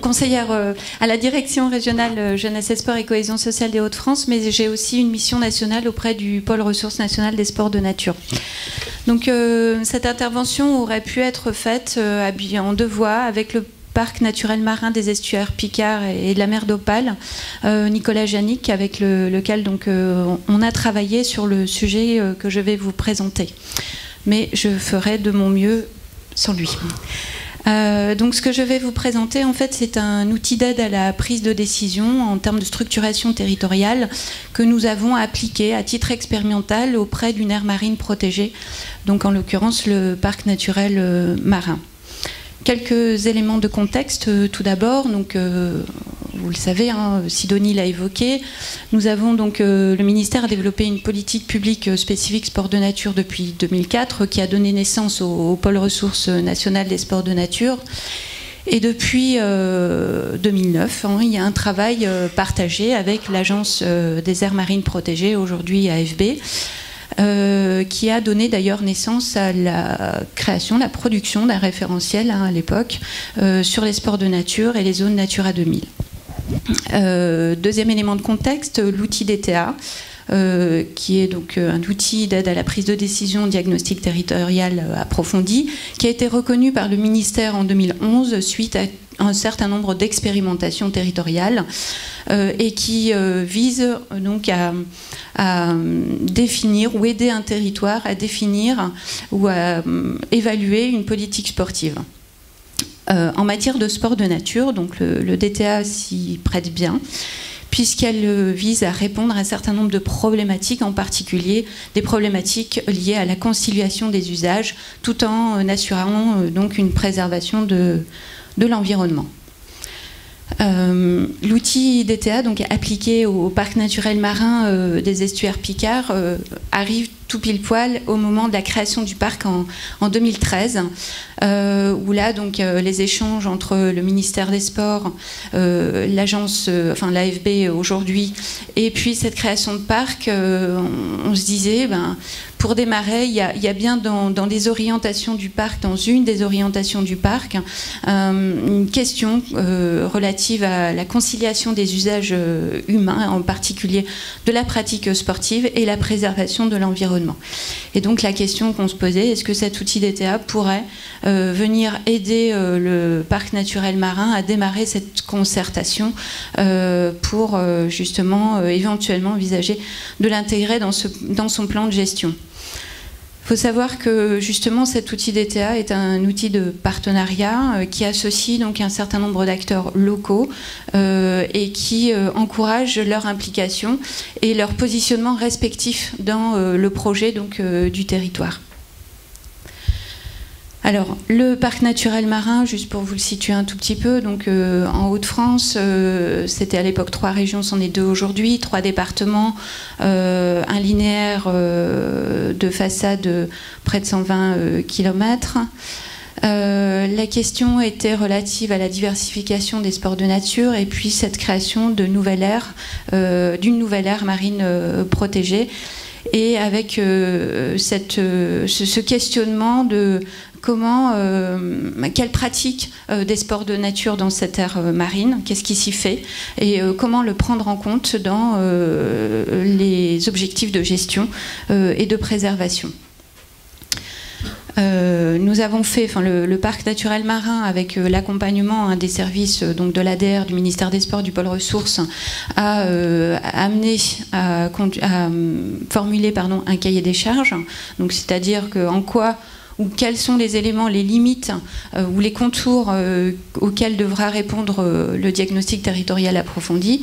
conseillère à la direction régionale Jeunesse et Sport et Cohésion sociale des Hauts-de-France, mais j'ai aussi une mission nationale auprès du pôle ressources nationales des sports de nature. Donc cette intervention aurait pu être faite en deux voies avec le parc naturel marin des estuaires Picard et de la mer d'Opale, Nicolas Janik, avec lequel donc, on a travaillé sur le sujet que je vais vous présenter. Mais je ferai de mon mieux sans lui. Donc ce que je vais vous présenter, en fait, c'est un outil d'aide à la prise de décision en termes de structuration territoriale que nous avons appliqué à titre expérimental auprès d'une aire marine protégée, donc en l'occurrence le parc naturel marin. Quelques éléments de contexte tout d'abord. Donc, vous le savez, hein, Sidonie l'a évoqué. Nous avons donc le ministère a développé une politique publique spécifique sport de nature depuis 2004 qui a donné naissance au pôle ressources nationales des sports de nature. Et depuis 2009, hein, il y a un travail partagé avec l'Agence des aires marines protégées, aujourd'hui AFB. Qui a donné d'ailleurs naissance à la création, la production d'un référentiel à l'époque sur les sports de nature et les zones Natura 2000. Deuxième élément de contexte, l'outil DTA, qui est donc un outil d'aide à la prise de décision diagnostic territorial approfondi, qui a été reconnu par le ministère en 2011 suite à un certain nombre d'expérimentations territoriales et qui vise donc à définir ou aider un territoire à définir ou à évaluer une politique sportive. En matière de sport de nature, donc le DTA s'y prête bien, puisqu'elle vise à répondre à un certain nombre de problématiques, en particulier des problématiques liées à la conciliation des usages, tout en assurant donc une préservation de l'environnement. L'outil DTA, donc appliqué au parc naturel marin des estuaires Picard, arrive tout pile poil au moment de la création du parc en 2013, où là donc les échanges entre le ministère des Sports, l'agence, enfin l'AFB aujourd'hui, et puis cette création de parc, on se disait, pour démarrer, il y a bien dans les orientations du parc, dans une des orientations du parc, une question relative à la conciliation des usages humains, en particulier de la pratique sportive et la préservation de l'environnement. Et donc la question qu'on se posait, est-ce que cet outil DTA pourrait venir aider le parc naturel marin à démarrer cette concertation pour justement éventuellement envisager de l'intégrer dans son plan de gestion. Il faut savoir que justement cet outil DTA est un outil de partenariat qui associe donc un certain nombre d'acteurs locaux et qui encourage leur implication et leur positionnement respectif dans le projet donc, du territoire. Alors, le parc naturel marin, juste pour vous le situer un tout petit peu, donc en Hauts-de-France, c'était à l'époque 3 régions, c'en est 2 aujourd'hui, 3 départements, un linéaire de façade près de 120 km. La question était relative à la diversification des sports de nature et puis cette création de d'une nouvelle aire marine protégée. Et avec ce questionnement de comment, quelle pratique des sports de nature dans cette aire marine, qu'est-ce qui s'y fait, et comment le prendre en compte dans les objectifs de gestion et de préservation. Nous avons fait, le parc naturel marin avec l'accompagnement des services donc de l'ADR, du ministère des Sports, du pôle ressources, a amené à formuler un cahier des charges. Donc c'est-à-dire en quoi ou quels sont les éléments, les limites ou les contours auxquels devra répondre le diagnostic territorial approfondi,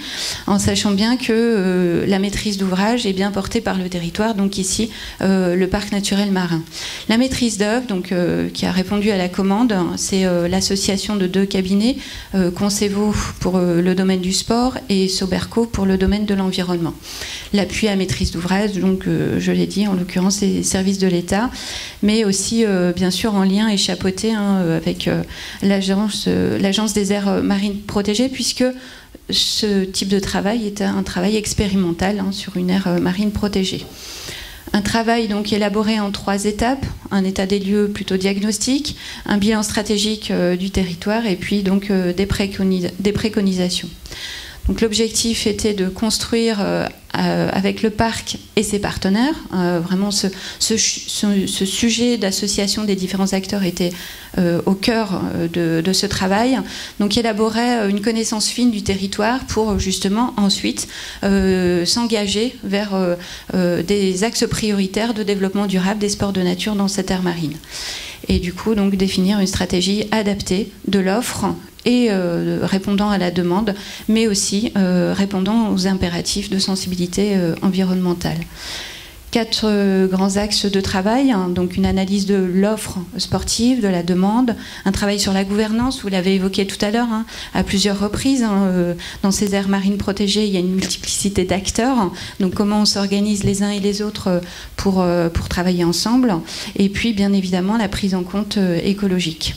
en sachant bien que la maîtrise d'ouvrage est bien portée par le territoire, donc ici le parc naturel marin. La maîtrise d'œuvre, donc qui a répondu à la commande, c'est l'association de 2 cabinets, Concevo pour le domaine du sport et Soberco pour le domaine de l'environnement. L'appui à maîtrise d'ouvrage, donc je l'ai dit, en l'occurrence les services de l'État, mais aussi bien sûr en lien et chapeauté avec l'agence des aires marines protégées, puisque ce type de travail est un travail expérimental sur une aire marine protégée. Un travail donc élaboré en 3 étapes, un état des lieux plutôt diagnostique, un bilan stratégique du territoire et puis donc des préconisations. Donc l'objectif était de construire avec le parc et ses partenaires, vraiment ce sujet d'association des différents acteurs était au cœur de ce travail. Donc élaborer une connaissance fine du territoire pour justement ensuite s'engager vers des axes prioritaires de développement durable des sports de nature dans cette aire marine. Et du coup donc définir une stratégie adaptée de l'offre et répondant à la demande, mais aussi répondant aux impératifs de sensibilité environnementale. 4 grands axes de travail, hein, donc une analyse de l'offre sportive, de la demande, un travail sur la gouvernance, vous l'avez évoqué tout à l'heure, hein, à plusieurs reprises. Hein, dans ces aires marines protégées, il y a une multiplicité d'acteurs, donc comment on s'organise les uns et les autres pour travailler ensemble, et puis bien évidemment la prise en compte écologique.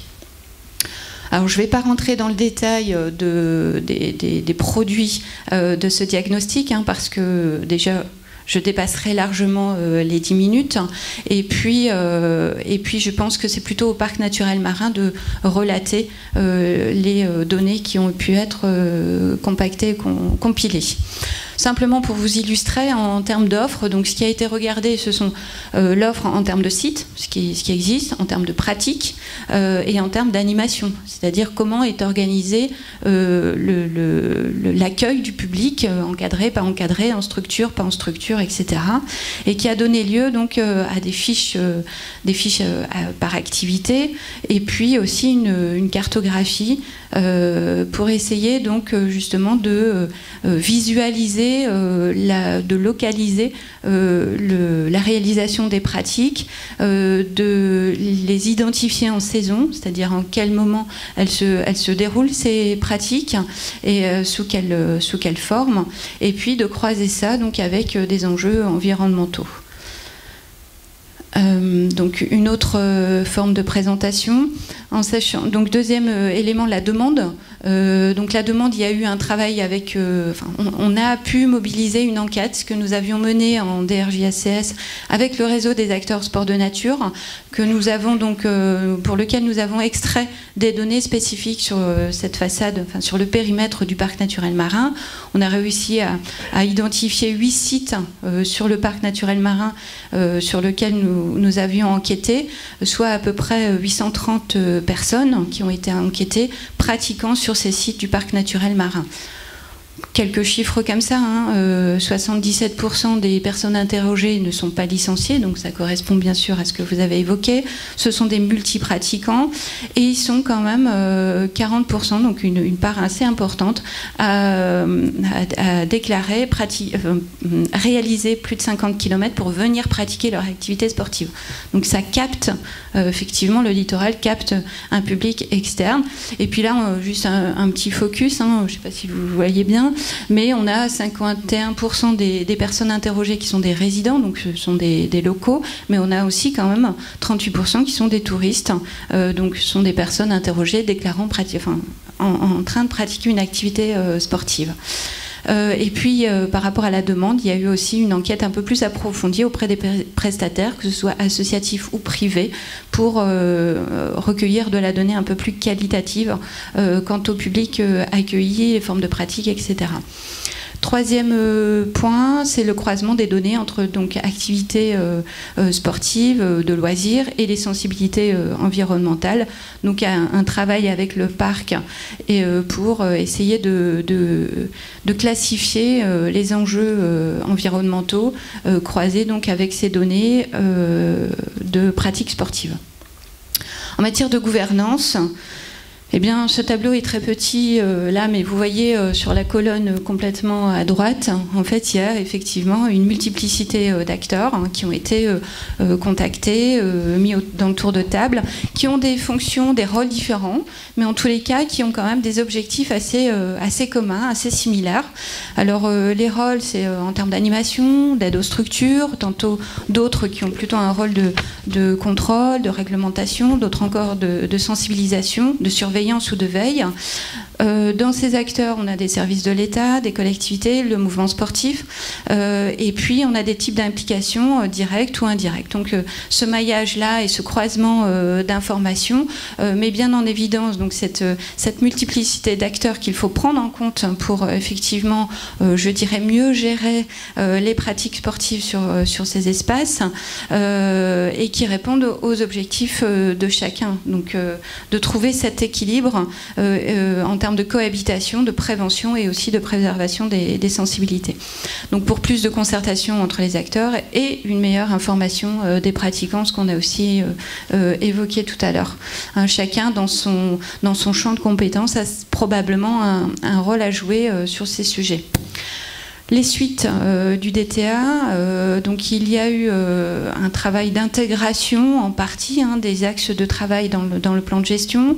Alors, je ne vais pas rentrer dans le détail des produits de ce diagnostic, hein, parce que déjà, je dépasserai largement les 10 minutes. Et puis, je pense que c'est plutôt au Parc naturel marin de relater les données qui ont pu être compactées, compilées. Simplement pour vous illustrer en termes d'offres, donc ce qui a été regardé, ce sont l'offre en termes de site, ce qui existe, en termes de pratique et en termes d'animation, c'est-à-dire comment est organisé l'accueil du public, encadré, pas encadré, en structure, pas en structure, etc. Et qui a donné lieu donc à des fiches par activité et puis aussi une cartographie pour essayer donc justement de visualiser, de localiser la réalisation des pratiques, de les identifier en saison, c'est-à-dire en quel moment elles se déroulent ces pratiques et sous quelle forme, et puis de croiser ça donc avec des enjeux environnementaux. Donc une autre forme de présentation, en sachant, donc deuxième élément, la demande. Donc la demande, il y a eu un travail avec, on a pu mobiliser une enquête que nous avions menée en DRJACS avec le réseau des acteurs sport de nature, que nous avons donc, pour lequel nous avons extrait des données spécifiques sur cette façade, enfin sur le périmètre du parc naturel marin. On a réussi à identifier 8 sites sur le parc naturel marin sur lequel nous avions enquêté, soit à peu près 830 personnes qui ont été enquêtées pratiquant sur ces sites du parc naturel marin. Quelques chiffres comme ça, hein, 77% des personnes interrogées ne sont pas licenciées, donc ça correspond bien sûr à ce que vous avez évoqué. Ce sont des multipratiquants et ils sont quand même 40%, donc une part assez importante, à déclarer réaliser plus de 50 km pour venir pratiquer leur activité sportive. Donc ça capte, effectivement, le littoral capte un public externe. Et puis là, juste un petit focus, hein, je ne sais pas si vous voyez bien, mais on a 51% des personnes interrogées qui sont des résidents, donc ce sont des locaux, mais on a aussi quand même 38% qui sont des touristes, donc ce sont des personnes interrogées déclarant en train de pratiquer une activité sportive. Et puis, par rapport à la demande, il y a eu aussi une enquête un peu plus approfondie auprès des prestataires, que ce soit associatifs ou privés, pour recueillir de la donnée un peu plus qualitative quant au public accueilli, les formes de pratique, etc. Troisième point, c'est le croisement des données entre donc, activités sportives, de loisirs et les sensibilités environnementales. Donc un travail avec le parc et, pour essayer de classifier les enjeux environnementaux croisés donc, avec ces données de pratiques sportives. En matière de gouvernance, eh bien, ce tableau est très petit là, mais vous voyez sur la colonne complètement à droite, en fait, il y a effectivement une multiplicité d'acteurs qui ont été contactés, mis dans le tour de table, qui ont des fonctions, des rôles différents, mais en tous les cas, qui ont quand même des objectifs assez communs, assez similaires. Alors, les rôles, c'est en termes d'animation, d'aide aux structures, tantôt d'autres qui ont plutôt un rôle de contrôle, de réglementation, d'autres encore de sensibilisation, de surveillance ou de veille. Dans ces acteurs, on a des services de l'État, des collectivités, le mouvement sportif, et puis on a des types d'implications directes ou indirectes. Donc ce maillage-là et ce croisement d'informations met bien en évidence donc cette multiplicité d'acteurs qu'il faut prendre en compte pour effectivement, je dirais, mieux gérer les pratiques sportives sur ces espaces et qui répondent aux objectifs de chacun. Donc de trouver cet équilibre en termes de cohabitation, de prévention et aussi de préservation des sensibilités. Donc pour plus de concertation entre les acteurs et une meilleure information des pratiquants, ce qu'on a aussi évoqué tout à l'heure. Chacun dans son champ de compétences a probablement un rôle à jouer sur ces sujets. Les suites du DTA, donc il y a eu un travail d'intégration en partie des axes de travail dans le plan de gestion.